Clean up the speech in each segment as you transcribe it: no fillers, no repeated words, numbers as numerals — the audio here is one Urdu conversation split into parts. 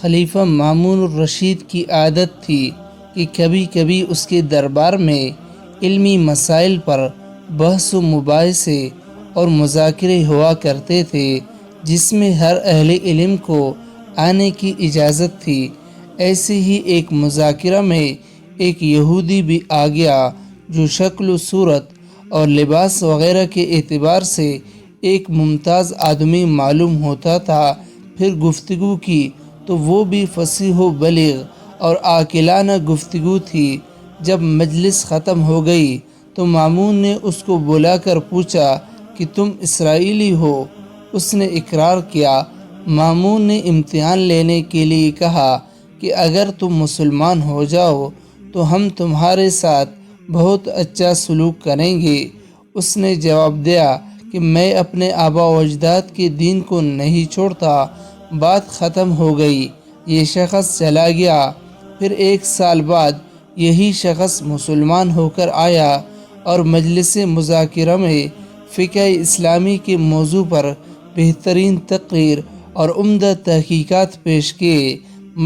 خلیفہ مامون الرشید کی عادت تھی کہ کبھی کبھی اس کے دربار میں علمی مسائل پر بحث و مباحثے اور مذاکرے ہوا کرتے تھے، جس میں ہر اہل علم کو آنے کی اجازت تھی۔ ایسے ہی ایک مذاکرہ میں ایک یہودی بھی آ گیا جو شکل و صورت اور لباس وغیرہ کے اعتبار سے ایک ممتاز آدمی معلوم ہوتا تھا۔ پھر گفتگو کی تو وہ بھی فصیح و بلیغ اور عاقلانہ گفتگو تھی۔ جب مجلس ختم ہو گئی تو مامون نے اس کو بلا کر پوچھا کہ تم اسرائیلی ہو؟ اس نے اقرار کیا۔ مامون نے امتحان لینے کے لیے کہا کہ اگر تم مسلمان ہو جاؤ تو ہم تمہارے ساتھ بہت اچھا سلوک کریں گے۔ اس نے جواب دیا کہ میں اپنے آبا و اجداد کے دین کو نہیں چھوڑتا۔ بات ختم ہو گئی، یہ شخص چلا گیا۔ پھر 1 سال بعد یہی شخص مسلمان ہو کر آیا اور مجلس مذاکرہ میں فقہ اسلامی کے موضوع پر بہترین تقریر اور عمدہ تحقیقات پیش کیے۔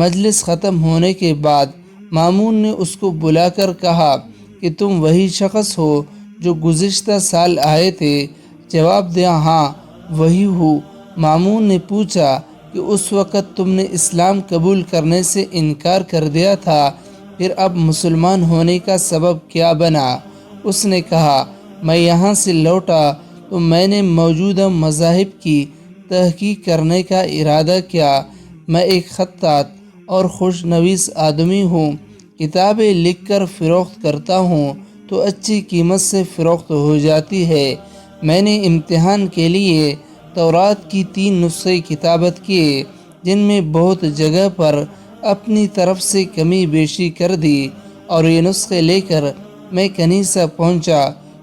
مجلس ختم ہونے کے بعد مامون نے اس کو بلا کر کہا کہ تم وہی شخص ہو جو گزشتہ سال آئے تھے؟ جواب دیا، ہاں وہی ہوں۔ مامون نے پوچھا کہ اس وقت تم نے اسلام قبول کرنے سے انکار کر دیا تھا، پھر اب مسلمان ہونے کا سبب کیا بنا؟ اس نے کہا، میں یہاں سے لوٹا تو میں نے موجودہ مذاہب کی تحقیق کرنے کا ارادہ کیا۔ میں ایک خطاط اور خوش نویس آدمی ہوں۔ کتابیں لکھ کر فروخت کرتا ہوں تو اچھی قیمت سے فروخت ہو جاتی ہے۔ میں نے امتحان کے لیے تورات کی 3 نسخے کتابت کیے، جن میں بہت جگہ پر اپنی طرف سے کمی بیشی کر دی، اور یہ نسخے لے کر میں کنیسہ پہنچا۔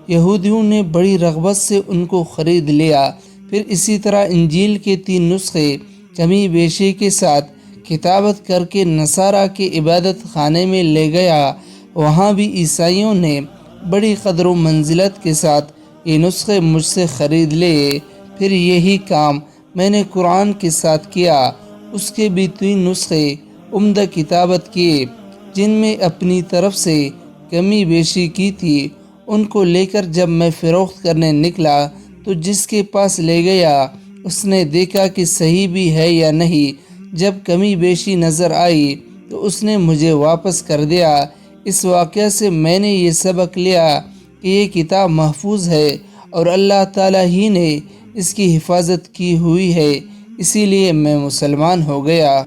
یہودیوں نے بڑی رغبت سے ان کو خرید لیا۔ پھر اسی طرح انجیل کے 3 نسخے کمی بیشی کے ساتھ کتابت کر کے نصارہ کے عبادت خانے میں لے گیا۔ وہاں بھی عیسائیوں نے بڑی قدر و منزلت کے ساتھ یہ نسخے مجھ سے خرید لیے۔ پھر یہی کام میں نے قرآن کے ساتھ کیا۔ اس کے بھی 3 نسخے عمدہ کتابت کیے، جن میں اپنی طرف سے کمی بیشی کی تھی۔ ان کو لے کر جب میں فروخت کرنے نکلا تو جس کے پاس لے گیا اس نے دیکھا کہ صحیح بھی ہے یا نہیں۔ جب کمی بیشی نظر آئی تو اس نے مجھے واپس کر دیا۔ اس واقعہ سے میں نے یہ سبق لیا کہ یہ کتاب محفوظ ہے اور اللہ تعالیٰ ہی نے اس کی حفاظت کی ہوئی ہے، اسی لیے میں مسلمان ہو گیا۔